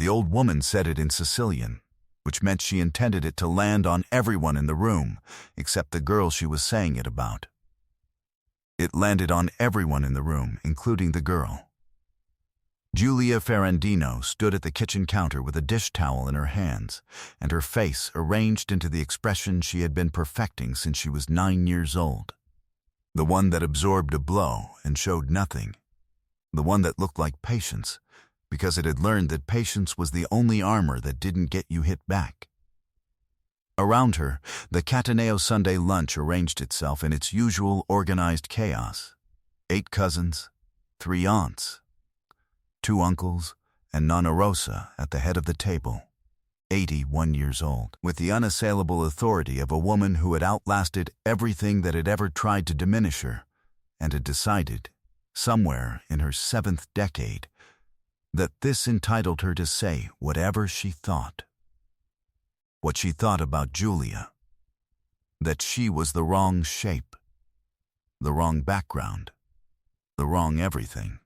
The old woman said it in Sicilian, which meant she intended it to land on everyone in the room, except the girl she was saying it about. It landed on everyone in the room, including the girl. Giulia Ferrandino stood at the kitchen counter with a dish towel in her hands, and her face arranged into the expression she had been perfecting since she was 9 years old. The one that absorbed a blow and showed nothing. The one that looked like patience, because it had learned that patience was the only armor that didn't get you hit back. Around her, the Cataneo Sunday lunch arranged itself in its usual organized chaos. 8 cousins, 3 aunts, 2 uncles, and Nonna Rosa at the head of the table, 81 years old, with the unassailable authority of a woman who had outlasted everything that had ever tried to diminish her, and had decided, somewhere in her 7th decade, that this entitled her to say whatever she thought. What she thought about Giulia. That she was the wrong shape, the wrong background, the wrong everything.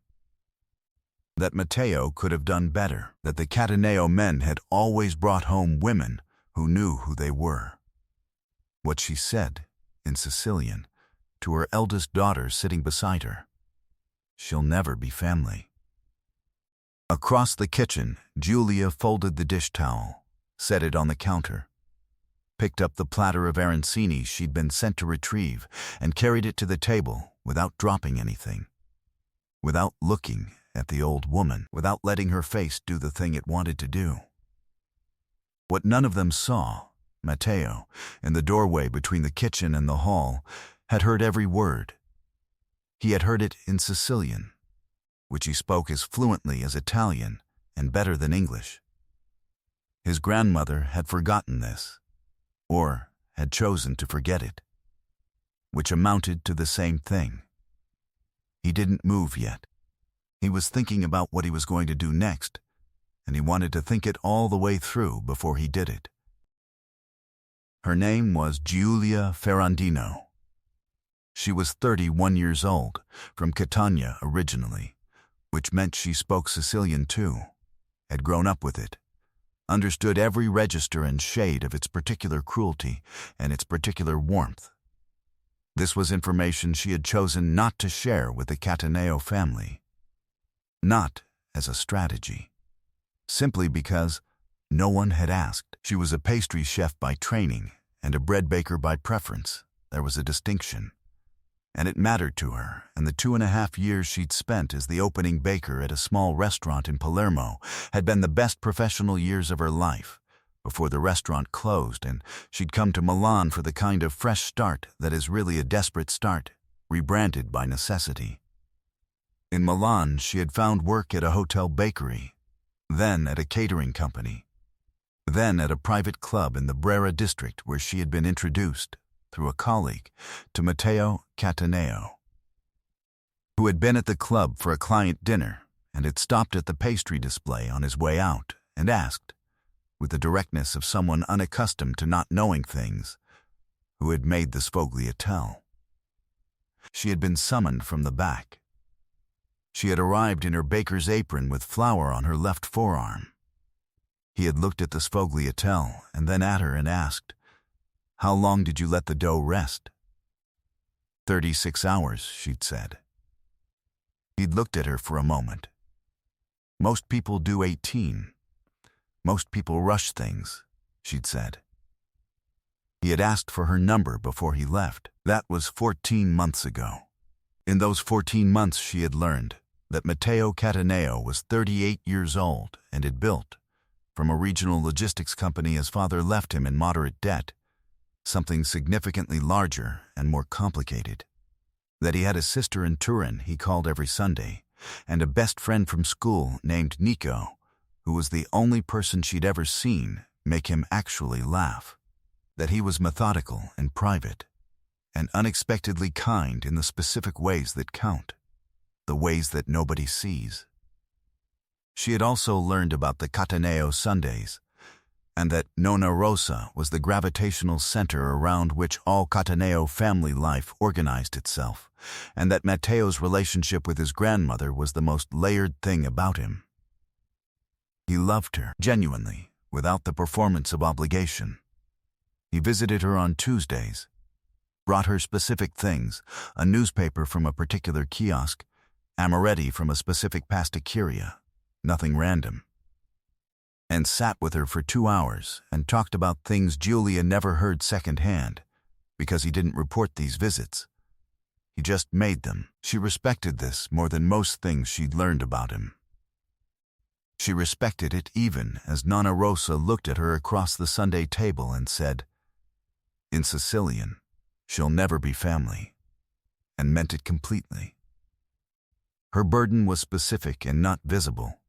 That Matteo could have done better, that the Cataneo men had always brought home women who knew who they were. What she said, in Sicilian, to her eldest daughter sitting beside her. She'll never be family. Across the kitchen, Giulia folded the dish towel, set it on the counter, picked up the platter of arancini she'd been sent to retrieve, and carried it to the table without dropping anything, without looking at the old woman, without letting her face do the thing it wanted to do. What none of them saw, Matteo, in the doorway between the kitchen and the hall, had heard every word. He had heard it in Sicilian, which he spoke as fluently as Italian and better than English. His grandmother had forgotten this, or had chosen to forget it, which amounted to the same thing. He didn't move yet. He was thinking about what he was going to do next, and he wanted to think it all the way through before he did it. Her name was Giulia Ferrandino. She was 31 years old, from Catania originally, which meant she spoke Sicilian too, had grown up with it, understood every register and shade of its particular cruelty and its particular warmth. This was information she had chosen not to share with the Cataneo family. Not as a strategy, simply because no one had asked. She was a pastry chef by training and a bread baker by preference. There was a distinction. And it mattered to her, and the 2.5 years she'd spent as the opening baker at a small restaurant in Palermo had been the best professional years of her life, before the restaurant closed and she'd come to Milan for the kind of fresh start that is really a desperate start, rebranded by necessity. In Milan, she had found work at a hotel bakery, then at a catering company, then at a private club in the Brera district where she had been introduced, through a colleague, to Matteo Cataneo, who had been at the club for a client dinner and had stopped at the pastry display on his way out and asked, with the directness of someone unaccustomed to not knowing things, who had made the sfogliatelle. She had been summoned from the back. She had arrived in her baker's apron with flour on her left forearm. He had looked at the sfogliatelle and then at her and asked, "How long did you let the dough rest?" 36 hours, she'd said. He'd looked at her for a moment. Most people do 18. Most people rush things, she'd said. He had asked for her number before he left. That was 14 months ago. In those 14 months she had learned that Matteo Cataneo was 38 years old and had built, from a regional logistics company his father left him in moderate debt, something significantly larger and more complicated. That he had a sister in Turin he called every Sunday, and a best friend from school named Nico, who was the only person she'd ever seen make him actually laugh. That he was methodical and private, and unexpectedly kind in the specific ways that count, the ways that nobody sees. She had also learned about the Cataneo Sundays, and that Nonna Rosa was the gravitational center around which all Cataneo family life organized itself, and that Matteo's relationship with his grandmother was the most layered thing about him. He loved her, genuinely, without the performance of obligation. He visited her on Tuesdays, brought her specific things, a newspaper from a particular kiosk, amaretti from a specific pasticceria, nothing random, and sat with her for 2 hours and talked about things Julia never heard secondhand, because he didn't report these visits. He just made them. She respected this more than most things she'd learned about him. She respected it even as Nonna Rosa looked at her across the Sunday table and said, in Sicilian, "She'll never be family," and meant it completely. Her burden was specific and not visible.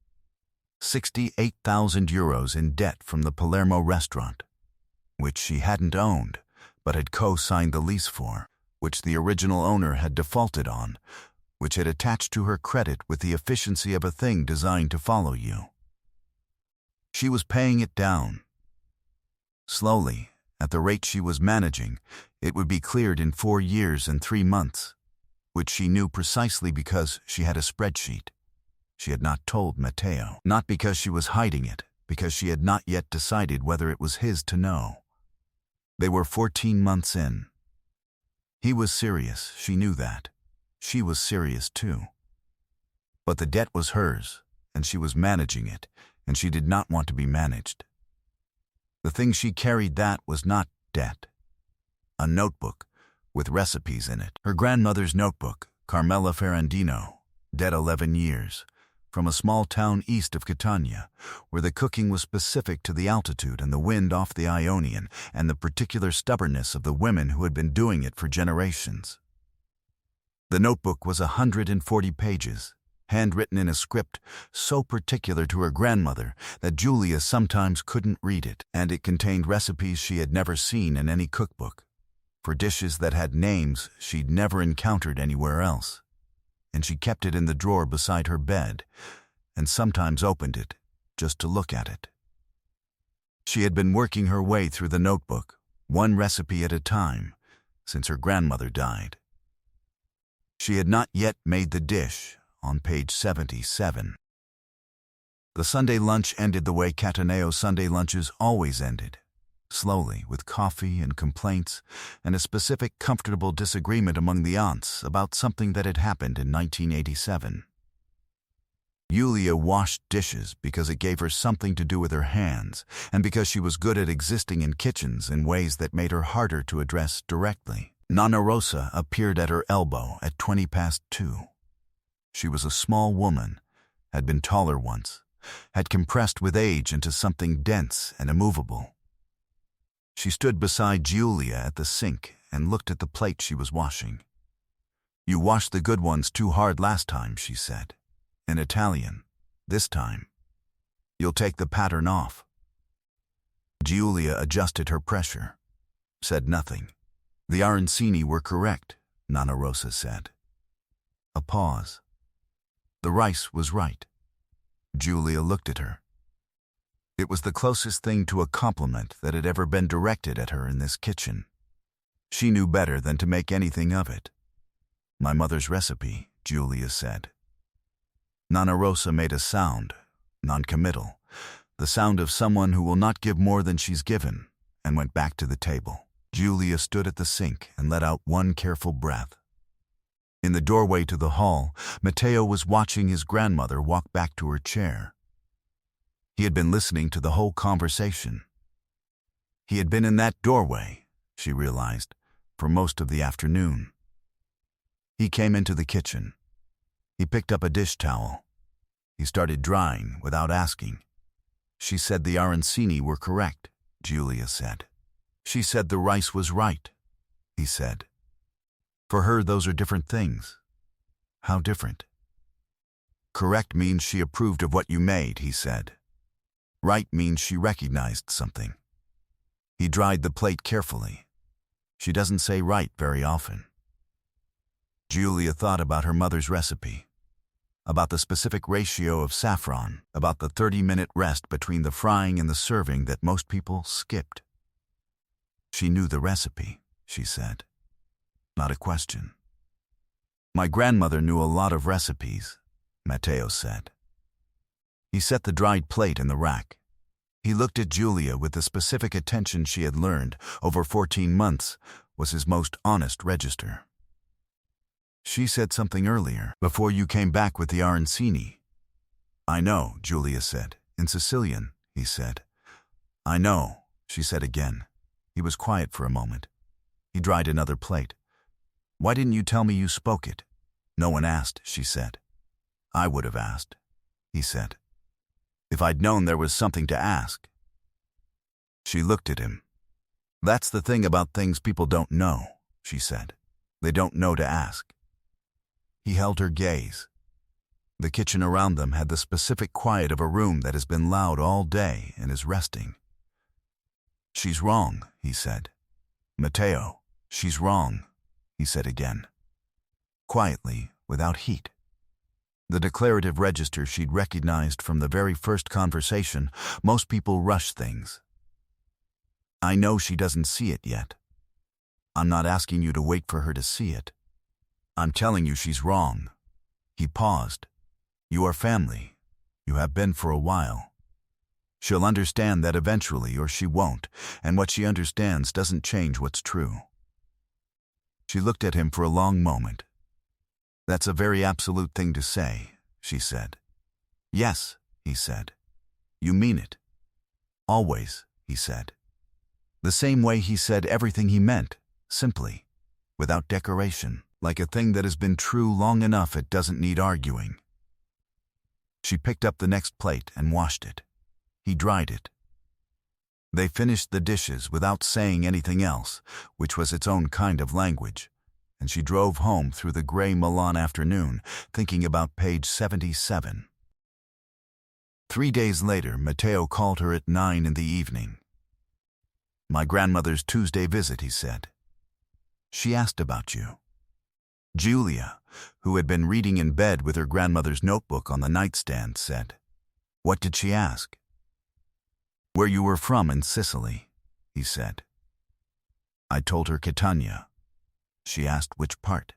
68,000 euros in debt from the Palermo restaurant, which she hadn't owned, but had co-signed the lease for, which the original owner had defaulted on, which had attached to her credit with the efficiency of a thing designed to follow you. She was paying it down. Slowly, at the rate she was managing, it would be cleared in 4 years and 3 months, which she knew precisely because she had a spreadsheet. She had not told Matteo, not because she was hiding it, because she had not yet decided whether it was his to know. They were 14 months in. He was serious, she knew that. She was serious too. But the debt was hers, and she was managing it, and she did not want to be managed. The thing she carried that was not debt. A notebook with recipes in it. Her grandmother's notebook, Carmela Ferrandino, dead 11 years, from a small town east of Catania, where the cooking was specific to the altitude and the wind off the Ionian and the particular stubbornness of the women who had been doing it for generations. The notebook was 140 pages, handwritten in a script so particular to her grandmother that Julia sometimes couldn't read it, and it contained recipes she had never seen in any cookbook, for dishes that had names she'd never encountered anywhere else. And she kept it in the drawer beside her bed, and sometimes opened it just to look at it. She had been working her way through the notebook, one recipe at a time, since her grandmother died. She had not yet made the dish on page 77. The Sunday lunch ended the way Cataneo Sunday lunches always ended, slowly, with coffee and complaints and a specific comfortable disagreement among the aunts about something that had happened in 1987. Julia washed dishes because it gave her something to do with her hands and because she was good at existing in kitchens in ways that made her harder to address directly. Nonna Rosa appeared at her elbow at 2:20. She was a small woman, had been taller once, had compressed with age into something dense and immovable. She stood beside Julia at the sink and looked at the plate she was washing. "You washed the good ones too hard last time," she said, in Italian. "This time, you'll take the pattern off." Julia adjusted her pressure, said nothing. "The arancini were correct," Nonna Rosa said. A pause. "The rice was right." Julia looked at her. It was the closest thing to a compliment that had ever been directed at her in this kitchen. She knew better than to make anything of it. "My mother's recipe," Julia said. Nonna Rosa made a sound, non-committal, the sound of someone who will not give more than she's given, and went back to the table. Julia stood at the sink and let out one careful breath. In the doorway to the hall, Matteo was watching his grandmother walk back to her chair. He had been listening to the whole conversation. He had been in that doorway, she realized, for most of the afternoon. He came into the kitchen. He picked up a dish towel. He started drying without asking. "She said the arancini were correct," Julia said. "She said the rice was right," he said. "For her, those are different things." "How different?" "Correct means she approved of what you made," he said. "Right means she recognized something." He dried the plate carefully. "She doesn't say right very often." Julia thought about her mother's recipe, about the specific ratio of saffron, about the 30-minute rest between the frying and the serving that most people skipped. "She knew the recipe," she said. Not a question. "My grandmother knew a lot of recipes," Matteo said. He set the dried plate in the rack. He looked at Julia with the specific attention she had learned over 14 months was his most honest register. She said something earlier, before you came back with the arancini. I know, Julia said. In Sicilian, he said. I know, she said again. He was quiet for a moment. He dried another plate. Why didn't you tell me you spoke it? No one asked, she said. I would have asked, he said. If I'd known there was something to ask. She looked at him. That's the thing about things people don't know, she said. They don't know to ask. He held her gaze. The kitchen around them had the specific quiet of a room that has been loud all day and is resting. She's wrong, he said. Matteo, she's wrong, he said again. Quietly, without heat. The declarative register she'd recognized from the very first conversation. Most people rush things. I know she doesn't see it yet. I'm not asking you to wait for her to see it. I'm telling you she's wrong. He paused. You are family. You have been for a while. She'll understand that eventually, or she won't, and what she understands doesn't change what's true. She looked at him for a long moment. That's a very absolute thing to say, she said. Yes, he said. You mean it. Always, he said. The same way he said everything he meant, simply, without decoration, like a thing that has been true long enough it doesn't need arguing. She picked up the next plate and washed it. He dried it. They finished the dishes without saying anything else, which was its own kind of language, and she drove home through the gray Milan afternoon, thinking about page 77. 3 days later, Matteo called her at 9 in the evening. My grandmother's Tuesday visit, he said. She asked about you. Julia, who had been reading in bed with her grandmother's notebook on the nightstand, said, What did she ask? Where you were from in Sicily, he said. I told her Catania. She asked which part.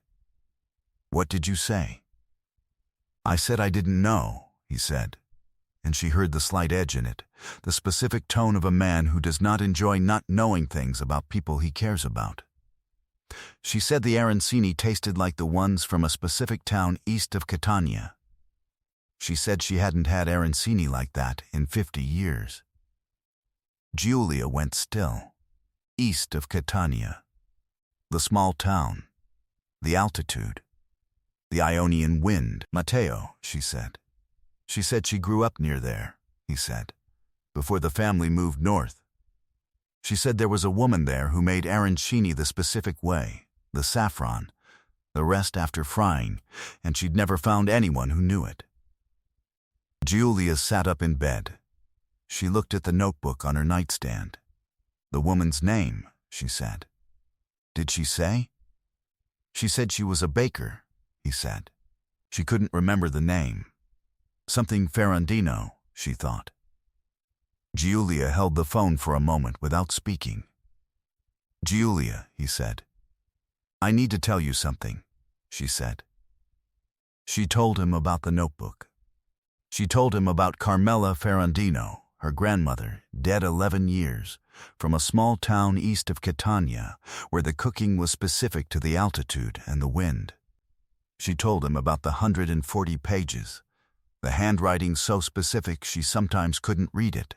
What did you say? I said I didn't know, he said, and she heard the slight edge in it, the specific tone of a man who does not enjoy not knowing things about people he cares about. She said the arancini tasted like the ones from a specific town east of Catania. She said she hadn't had arancini like that in 50 years. Julia went still. East of Catania. The small town. The altitude. The Ionian wind. Matteo, she said. She said she grew up near there, he said, before the family moved north. She said there was a woman there who made arancini the specific way, the saffron, the rest after frying, and she'd never found anyone who knew it. Julia sat up in bed. She looked at the notebook on her nightstand. The woman's name, she said. Did she say? She said she was a baker, he said. She couldn't remember the name. Something Ferrandino, she thought. Julia held the phone for a moment without speaking. Julia, he said. I need to tell you something, she said. She told him about the notebook. She told him about Carmela Ferrandino, her grandmother, dead 11 years, from a small town east of Catania, where the cooking was specific to the altitude and the wind. She told him about the 140 pages, the handwriting so specific she sometimes couldn't read it,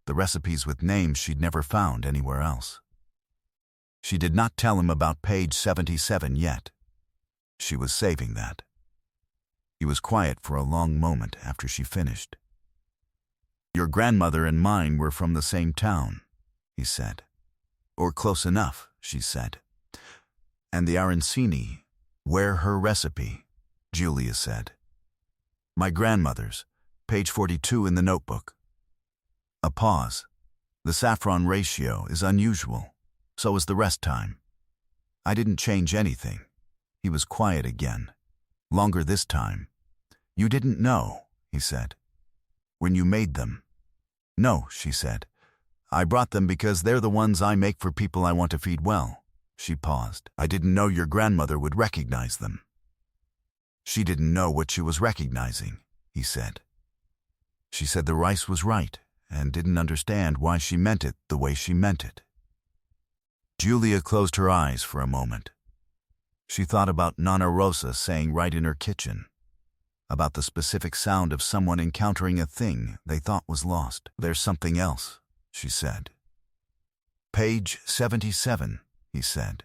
the recipes with names she'd never found anywhere else. She did not tell him about page 77 yet. She was saving that. He was quiet for a long moment after she finished. Your grandmother and mine were from the same town, he said. Or close enough, she said. And the arancini, where her recipe, Julia said. My grandmother's, page 42 in the notebook. A pause. The saffron ratio is unusual. So is the rest time. I didn't change anything. He was quiet again. Longer this time. You didn't know, he said. When you made them. No, she said. I brought them because they're the ones I make for people I want to feed well. She paused. I didn't know your grandmother would recognize them. She didn't know what she was recognizing, he said. She said the rice was right and didn't understand why she meant it the way she meant it. Julia closed her eyes for a moment. She thought about Nonna Rosa saying right in her kitchen, about the specific sound of someone encountering a thing they thought was lost. "There's something else," she said. "Page 77, he said.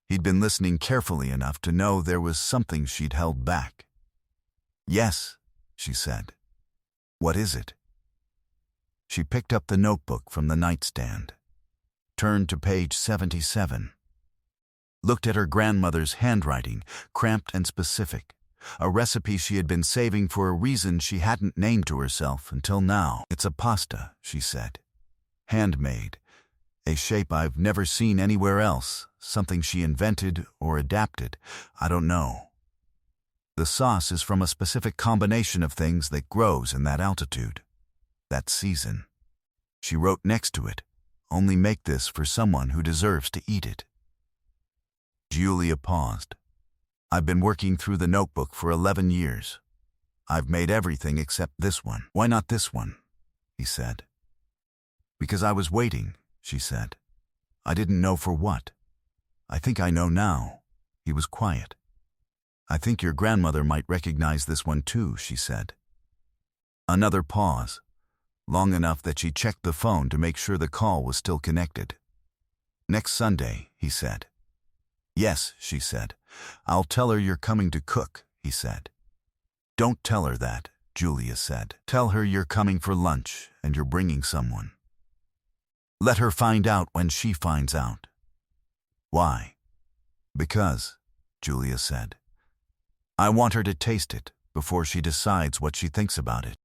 He'd been listening carefully enough to know there was something she'd held back. "Yes," she said. "What is it?" She picked up the notebook from the nightstand, turned to page 77, looked at her grandmother's handwriting, cramped and specific, a recipe she had been saving for a reason she hadn't named to herself until now. "It's a pasta," she said. "Handmade. A shape I've never seen anywhere else, something she invented or adapted. I don't know. The sauce is from a specific combination of things that grows in that altitude, that season." She wrote next to it, "Only make this for someone who deserves to eat it." Julia paused. "I've been working through the notebook for 11 years. I've made everything except this one." "Why not this one?" he said. "Because I was waiting," she said. "I didn't know for what. I think I know now." He was quiet. "I think your grandmother might recognize this one too," she said. Another pause, long enough that she checked the phone to make sure the call was still connected. "Next Sunday," he said. "Yes," she said. "I'll tell her you're coming to cook," he said. "Don't tell her that," Julia said. "Tell her you're coming for lunch and you're bringing someone. Let her find out when she finds out." "Why?" "Because," Julia said, "I want her to taste it before she decides what she thinks about it."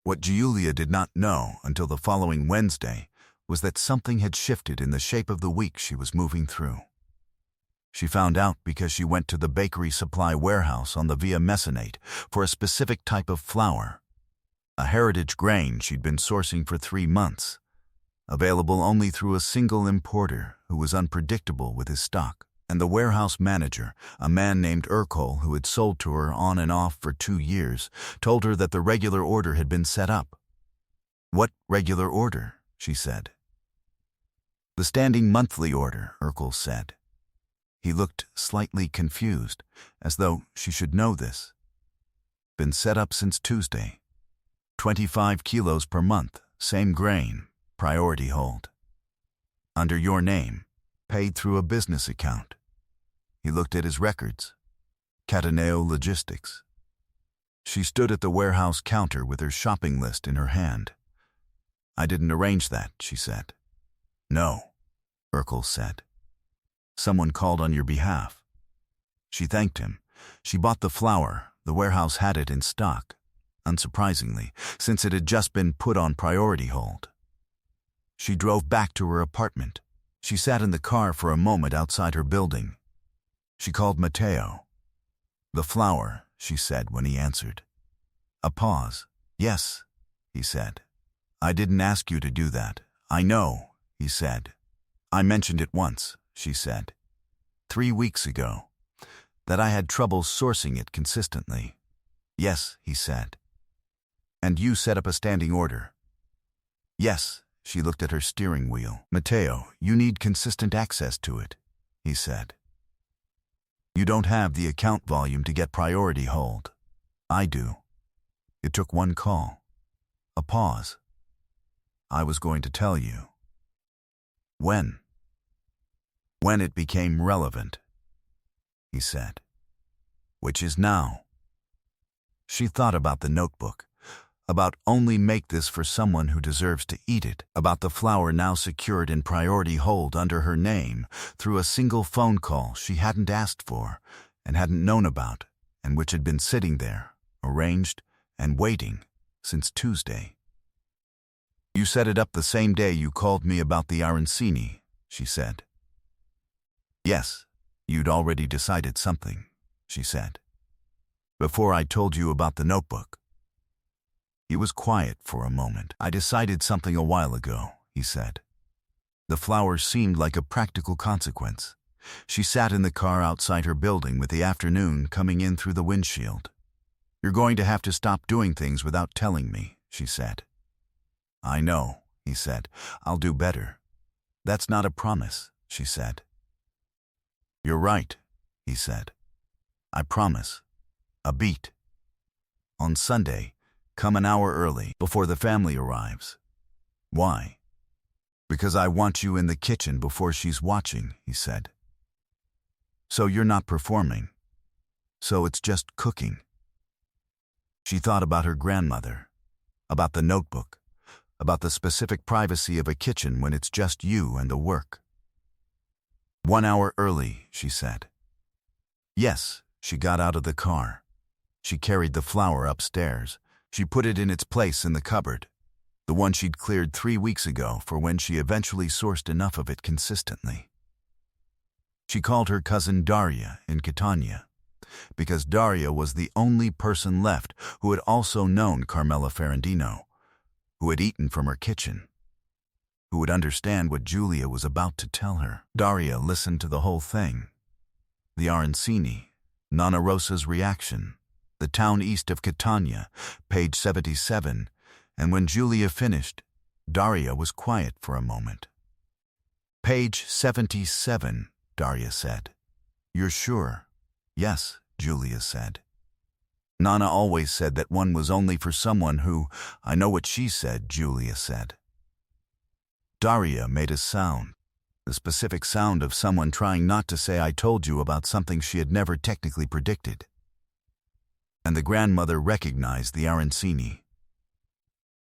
What Julia did not know until the following Wednesday was that something had shifted in the shape of the week she was moving through. She found out because she went to the bakery supply warehouse on the Via Messinate for a specific type of flour, a heritage grain she'd been sourcing for 3 months, available only through a single importer who was unpredictable with his stock. And the warehouse manager, a man named Urkel who had sold to her on and off for 2 years, told her that the regular order had been set up. "What regular order?" she said. "The standing monthly order," Urkel said. He looked slightly confused, as though she should know this. "Been set up since Tuesday. 25 kilos per month, same grain, priority hold. Under your name, paid through a business account." He looked at his records. Cataneo Logistics. She stood at the warehouse counter with her shopping list in her hand. "I didn't arrange that," she said. "No," Urkel said. "Someone called on your behalf." She thanked him. She bought the flour. The warehouse had it in stock, unsurprisingly, since it had just been put on priority hold. She drove back to her apartment. She sat in the car for a moment outside her building. She called Matteo. "The flour," she said when he answered. A pause. "Yes," he said. "I didn't ask you to do that." "I know," he said. "I mentioned it once," she said. 3 weeks ago. That I had trouble sourcing it consistently." "Yes," he said. "And you set up a standing order." "Yes." She looked at her steering wheel. "Matteo, you need consistent access to it," he said. "You don't have the account volume to get priority hold. I do." It took one call. A pause. "I was going to tell you." "When?" "When it became relevant," he said. "Which is now." She thought about the notebook, about only make this for someone who deserves to eat it, about the flour now secured in priority hold under her name through a single phone call she hadn't asked for and hadn't known about, and which had been sitting there, arranged and waiting, since Tuesday. "You set it up the same day you called me about the arancini," she said. "Yes, you'd already decided something," she said. "Before I told you about the notebook." He was quiet for a moment. "I decided something a while ago," he said. The flour seemed like a practical consequence. She sat in the car outside her building with the afternoon coming in through the windshield. You're going to have to stop doing things without telling me, she said. I know, he said. I'll do better. That's not a promise, she said. You're right, he said. I promise. A beat. On Sunday, come an hour early, before the family arrives. Why? Because I want you in the kitchen before she's watching, he said. So you're not performing. So it's just cooking. She thought about her grandmother, about the notebook, about the specific privacy of a kitchen when it's just you and the work. 1 hour early, she said. Yes, she got out of the car. She carried the flour upstairs. She put it in its place in the cupboard, the one she'd cleared 3 weeks ago for when she eventually sourced enough of it consistently. She called her cousin Daria in Catania, because Daria was the only person left who had also known Carmela Ferrandino, who had eaten from her kitchen, who would understand what Giulia was about to tell her. Daria listened to the whole thing. The arancini, Nonna Rosa's reaction, the town east of Catania, page 77, and when Giulia finished, Daria was quiet for a moment. Page 77, Daria said. You're sure? Yes, Giulia said. Nonna always said that one was only for someone who, I know what she said, Giulia said. Daria made a sound, the specific sound of someone trying not to say I told you about something she had never technically predicted. And the grandmother recognized the arancini.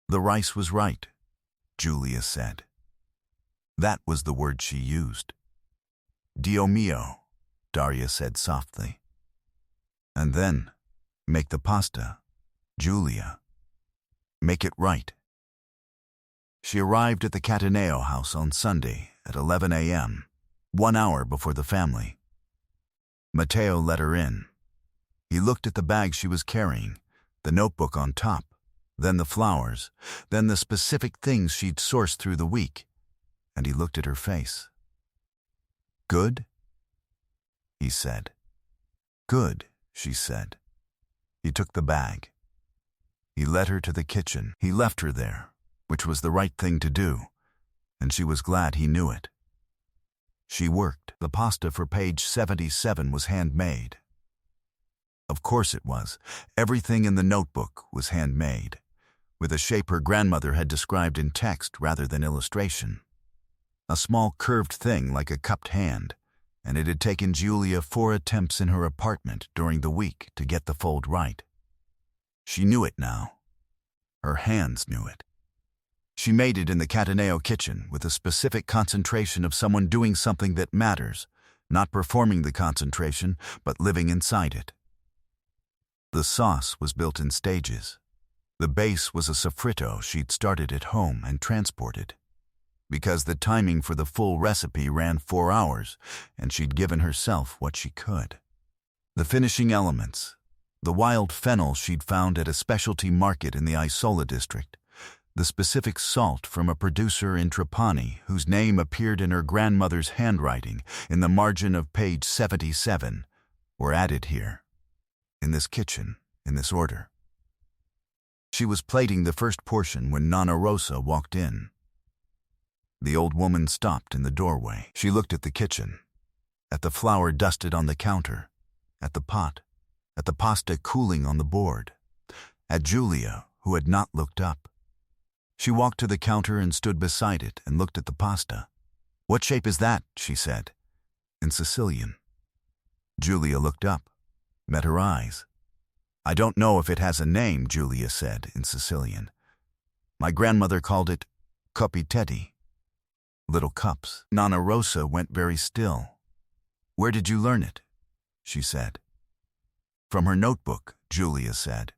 The rice was right, Giulia said. That was the word she used. Dio mio, Daria said softly. And then, make the pasta, Giulia. Make it right. She arrived at the Cataneo house on Sunday at 11 a.m., 1 hour before the family. Matteo let her in. He looked at the bag she was carrying, the notebook on top, then the flowers, then the specific things she'd sourced through the week, and he looked at her face. Good? He said. Good, she said. He took the bag. He led her to the kitchen. He left her there, which was the right thing to do, and she was glad he knew it. She worked. The pasta for page 77 was handmade. Of course it was. Everything in the notebook was handmade, with a shape her grandmother had described in text rather than illustration. A small curved thing like a cupped hand, and it had taken Giulia 4 attempts in her apartment during the week to get the fold right. She knew it now. Her hands knew it. She made it in the Cataneo kitchen with a specific concentration of someone doing something that matters, not performing the concentration, but living inside it. The sauce was built in stages. The base was a soffritto she'd started at home and transported, because the timing for the full recipe ran 4 hours, and she'd given herself what she could. The finishing elements, the wild fennel she'd found at a specialty market in the Isola district, the specific salt from a producer in Trapani whose name appeared in her grandmother's handwriting in the margin of page 77, were added here, in this kitchen, in this order. She was plating the first portion when Nonna Rosa walked in. The old woman stopped in the doorway. She looked at the kitchen, at the flour dusted on the counter, at the pot, at the pasta cooling on the board, at Giulia, who had not looked up. She walked to the counter and stood beside it and looked at the pasta. What shape is that? She said, in Sicilian. Giulia looked up, met her eyes. I don't know if it has a name, Giulia said in Sicilian. My grandmother called it copitetti, little cups. Nonna Rosa went very still. Where did you learn it? She said. From her notebook, Giulia said.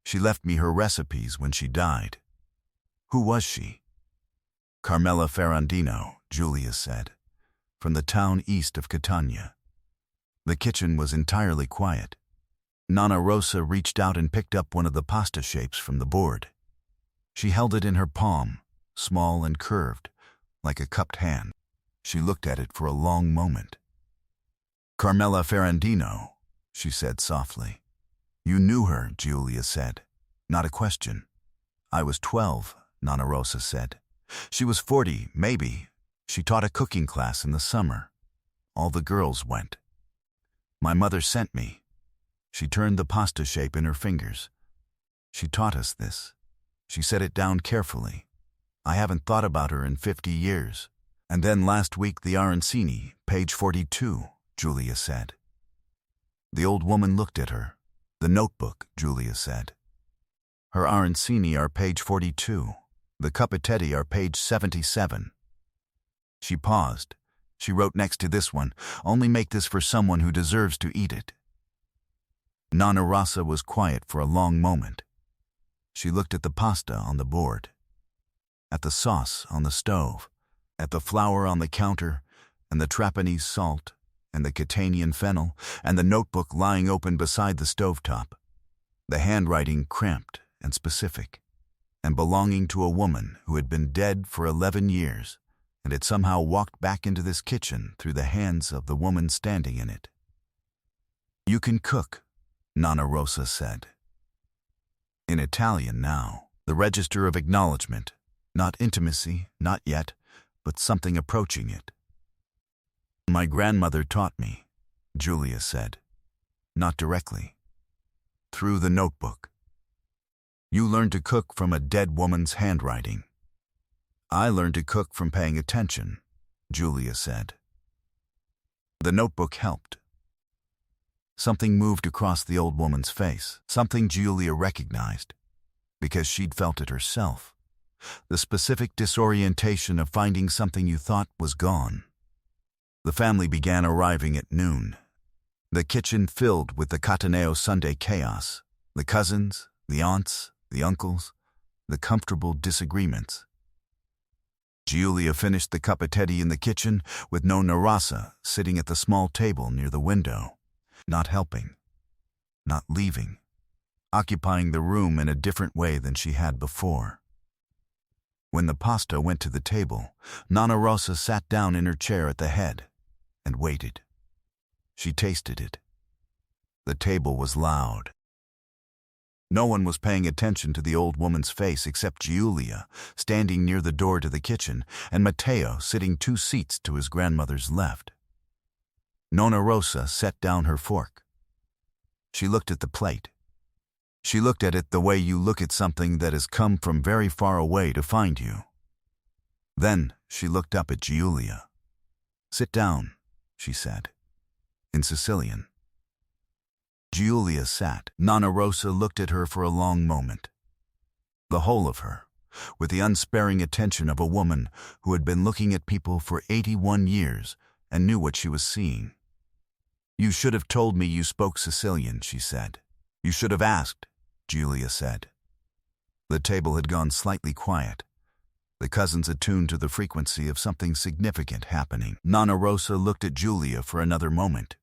She left me her recipes when she died. Who was she? Carmela Ferrandino, Giulia said, from the town east of Catania. The kitchen was entirely quiet. Nonna Rosa reached out and picked up one of the pasta shapes from the board. She held it in her palm, small and curved, like a cupped hand. She looked at it for a long moment. Carmela Ferrandino, she said softly. You knew her, Giulia said. Not a question. I was 12, Nonna Rosa said. She was 40, maybe. She taught a cooking class in the summer. All the girls went. My mother sent me. She turned the pasta shape in her fingers. She taught us this. She set it down carefully. I haven't thought about her in 50 years. And then last week the arancini, page 42, Giulia said. The old woman looked at her. The notebook, Giulia said. Her arancini are page 42. The capitelli are page 77. She paused. She wrote next to this one, only make this for someone who deserves to eat it. Nonna Rosa was quiet for a long moment. She looked at the pasta on the board, at the sauce on the stove, at the flour on the counter, and the Trapanese salt, and the Catanian fennel, and the notebook lying open beside the stovetop, the handwriting cramped and specific, and belonging to a woman who had been dead for 11 years, and had somehow walked back into this kitchen through the hands of the woman standing in it. You can cook, Nonna Rosa said. In Italian now, the register of acknowledgement, not intimacy, not yet, but something approaching it. My grandmother taught me, Giulia said. Not directly. Through the notebook. You learned to cook from a dead woman's handwriting. I learned to cook from paying attention, Giulia said. The notebook helped. Something moved across the old woman's face, something Giulia recognized, because she'd felt it herself. The specific disorientation of finding something you thought was gone. The family began arriving at noon. The kitchen filled with the Cataneo Sunday chaos, the cousins, the aunts, the uncles, the comfortable disagreements. Giulia finished the capitelli in the kitchen with Nonna Rosa sitting at the small table near the window, not helping, not leaving, occupying the room in a different way than she had before. When the pasta went to the table, Nonna Rosa sat down in her chair at the head and waited. She tasted it. The table was loud. No one was paying attention to the old woman's face except Giulia, standing near the door to the kitchen, and Matteo sitting 2 seats to his grandmother's left. Nonna Rosa set down her fork. She looked at the plate. She looked at it the way you look at something that has come from very far away to find you. Then she looked up at Giulia. Sit down, she said, in Sicilian. Giulia sat. Nonna Rosa looked at her for a long moment. The whole of her, with the unsparing attention of a woman who had been looking at people for 81 years and knew what she was seeing. You should have told me you spoke Sicilian, she said. You should have asked, Giulia said. The table had gone slightly quiet. The cousins attuned to the frequency of something significant happening. Nonna Rosa looked at Giulia for another moment.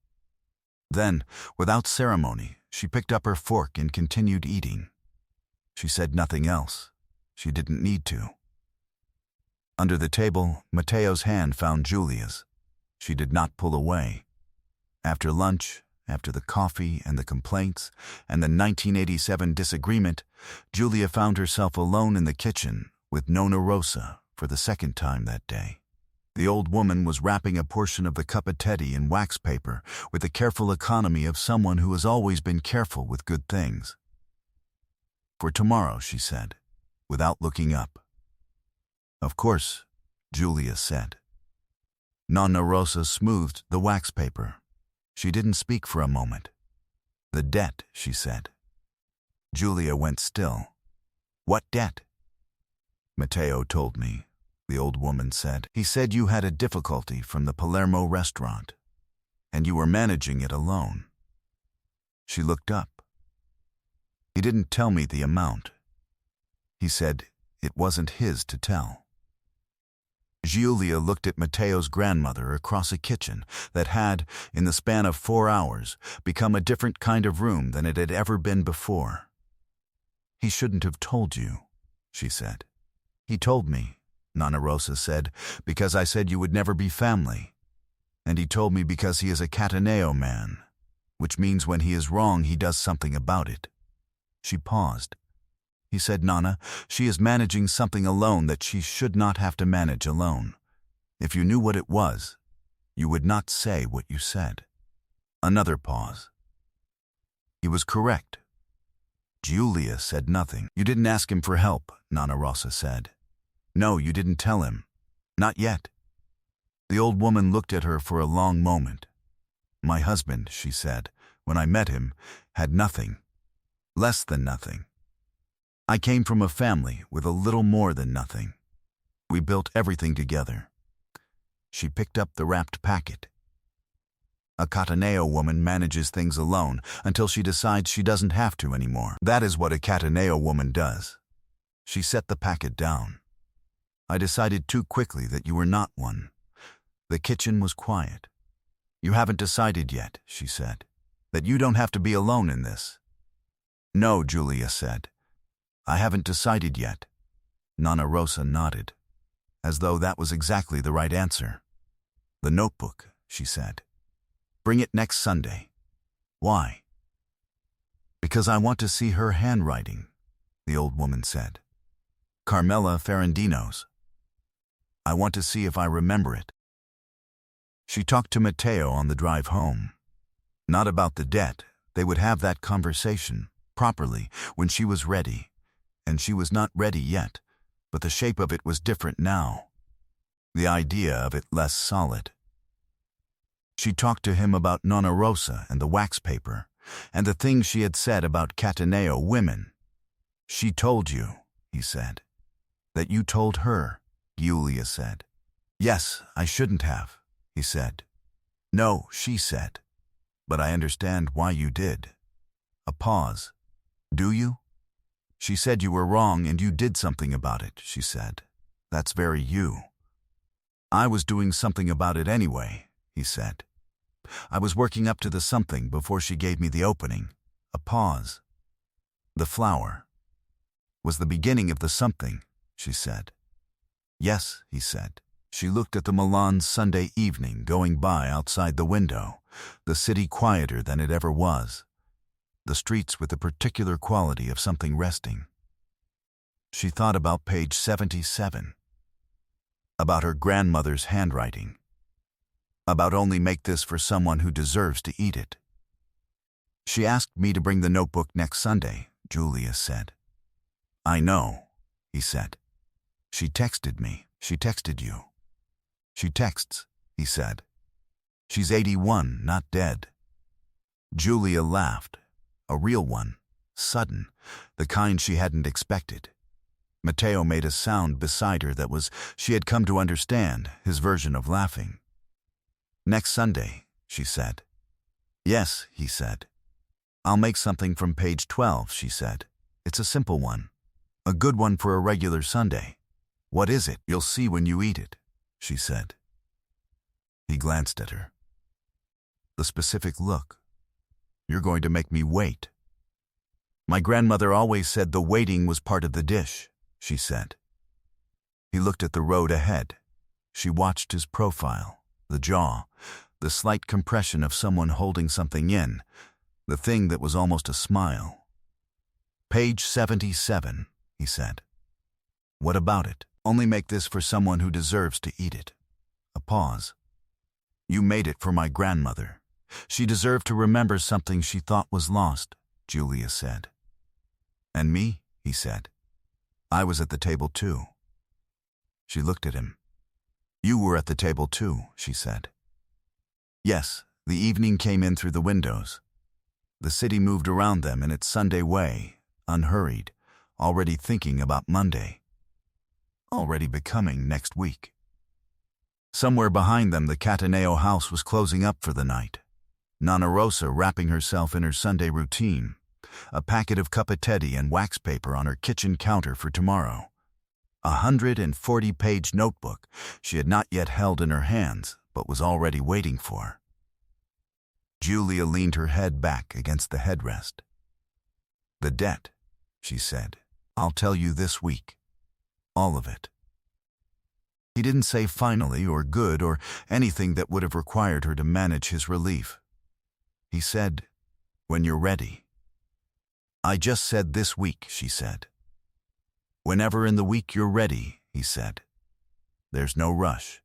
Then, without ceremony, she picked up her fork and continued eating. She said nothing else. She didn't need to. Under the table, Matteo's hand found Giulia's. She did not pull away. After lunch, after the coffee and the complaints and the 1987 disagreement, Giulia found herself alone in the kitchen with Nonna Rosa for the second time that day. The old woman was wrapping a portion of the capitelli in wax paper with the careful economy of someone who has always been careful with good things. For tomorrow, she said, without looking up. Of course, Giulia said. Nonna Rosa smoothed the wax paper. She didn't speak for a moment. The debt, she said. Giulia went still. What debt? Matteo told me, the old woman said. He said you had a difficulty from the Palermo restaurant, and you were managing it alone. She looked up. He didn't tell me the amount. He said it wasn't his to tell. Giulia looked at Matteo's grandmother across a kitchen that had, in the span of 4 hours, become a different kind of room than it had ever been before. He shouldn't have told you, she said. He told me, Nonna Rosa said, because I said you would never be family. And he told me because he is a Cataneo man. which means when he is wrong, he does something about it. She paused. He said, Nonna, she is managing something alone that she should not have to manage alone. If you knew what it was, you would not say what you said. Another pause. He was correct. Julia said nothing. You didn't ask him for help, Nonna Rosa said. No, you didn't tell him. Not yet. The old woman looked at her for a long moment. My husband, she said, when I met him, had nothing. Less than nothing. I came from a family with a little more than nothing. We built everything together. She picked up the wrapped packet. A Cataneo woman manages things alone until she decides she doesn't have to anymore. That is what a Cataneo woman does. She set the packet down. I decided too quickly that you were not one. The kitchen was quiet. You haven't decided yet, she said, that you don't have to be alone in this. No, Julia said. I haven't decided yet. Nonna Rosa nodded, as though that was exactly the right answer. The notebook, she said. Bring it next Sunday. Why? Because I want to see her handwriting, the old woman said. Carmela Ferrandino's. I want to see if I remember it. She talked to Matteo on the drive home. Not about the debt. They would have that conversation, properly, when she was ready. And she was not ready yet, but the shape of it was different now. The idea of it less solid. She talked to him about Nonna Rosa and the wax paper, and the things she had said about Cataneo women. She told you, he said. That you told her, Julia said. Yes, I shouldn't have, he said. No, she said. But I understand why you did. A pause. Do you? She said you were wrong and you did something about it, she said. That's very you. I was doing something about it anyway, he said. I was working up to the something before she gave me the opening. A pause. The flower was the beginning of the something, she said. Yes, he said. She looked at the Milan's Sunday evening going by outside the window, the city quieter than it ever was, the streets with a particular quality of something resting. She thought about page 77, about her grandmother's handwriting, about only make this for someone who deserves to eat it. She asked me to bring the notebook next Sunday, Julia said. I know, he said. She texted me. She texted you. She texts, he said. She's 81, not dead. Julia laughed, a real one, sudden, the kind she hadn't expected. Matteo made a sound beside her that was, she had come to understand, his version of laughing. Next Sunday, she said. Yes, he said. I'll make something from page 12, she said. It's a simple one. A good one for a regular Sunday. What is it? You'll see when you eat it, she said. He glanced at her. The specific look. You're going to make me wait. My grandmother always said the waiting was part of the dish, she said. He looked at the road ahead. She watched his profile, the jaw, the slight compression of someone holding something in, the thing that was almost a smile. Page 77, he said. What about it? Only make this for someone who deserves to eat it. A pause. You made it for my grandmother. She deserved to remember something she thought was lost, Julia said. And me, he said. I was at the table too. She looked at him. You were at the table too, she said. Yes, the evening came in through the windows. The city moved around them in its Sunday way, unhurried, already thinking about Monday. Already becoming next week. Somewhere behind them the Cataneo house was closing up for the night. Nonna Rosa wrapping herself in her Sunday routine, a packet of cupatetti and wax paper on her kitchen counter for tomorrow. 140-page notebook she had not yet held in her hands, but was already waiting for. Julia leaned her head back against the headrest. The debt, she said. I'll tell you this week. All of it. He didn't say finally or good or anything that would have required her to manage his relief. He said, "When you're ready." "I just said this week," she said. "Whenever in the week you're ready," he said. "There's no rush."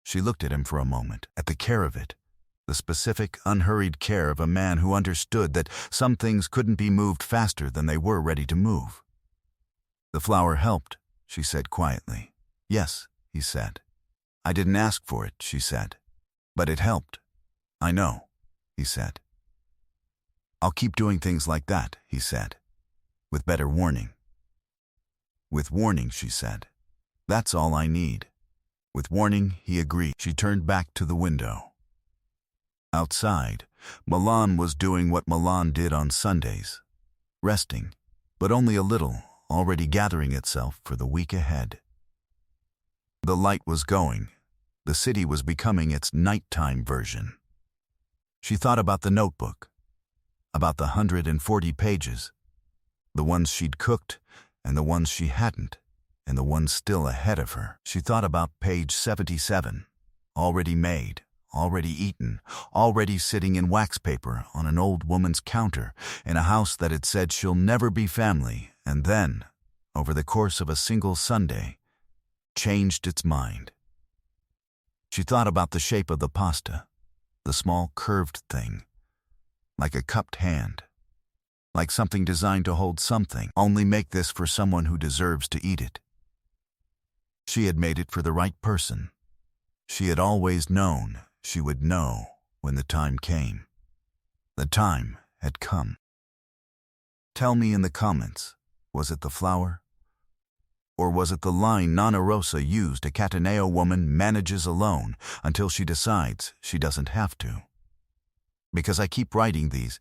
She looked at him for a moment, at the care of it, the specific, unhurried care of a man who understood that some things couldn't be moved faster than they were ready to move. "The flower helped," she said quietly. "Yes," he said. "I didn't ask for it," she said. "But it helped." "I know," he said. "I'll keep doing things like that," he said, "with better warning." "With warning," she said. "That's all I need." With warning, he agreed. She turned back to the window. Outside, Milan was doing what Milan did on Sundays, resting, but only a little, already gathering itself for the week ahead. The light was going. The city was becoming its nighttime version. She thought about the notebook, about the 140 pages, the ones she'd cooked and the ones she hadn't, and the ones still ahead of her. She thought about page 77, already made, already eaten, already sitting in wax paper on an old woman's counter in a house that had said she'll never be family, and then, over the course of a single Sunday, changed its mind. She thought about the shape of the pasta, the small curved thing, like a cupped hand, like something designed to hold something. Only make this for someone who deserves to eat it. She had made it for the right person. She had always known she would know when the time came. The time had come. Tell me in the comments, was it the flower? Or was it the line Nonna Rosa used, "A Cataneo woman manages alone until she decides she doesn't have to"? Because I keep writing these,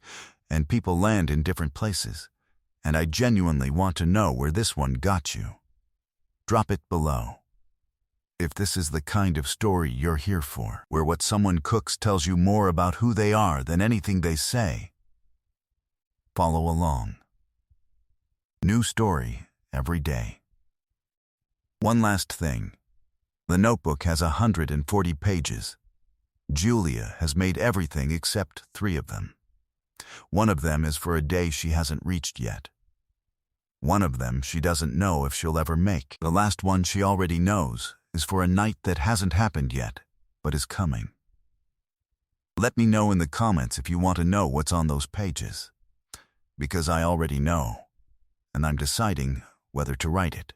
and people land in different places, and I genuinely want to know where this one got you. Drop it below. If this is the kind of story you're here for, where what someone cooks tells you more about who they are than anything they say, follow along. New story every day. One last thing. The notebook has 140 pages. Julia has made everything except 3 of them. One of them is for a day she hasn't reached yet. One of them she doesn't know if she'll ever make. The last one she already knows is for a night that hasn't happened yet, but is coming. Let me know in the comments if you want to know what's on those pages, because I already know, and I'm deciding whether to write it.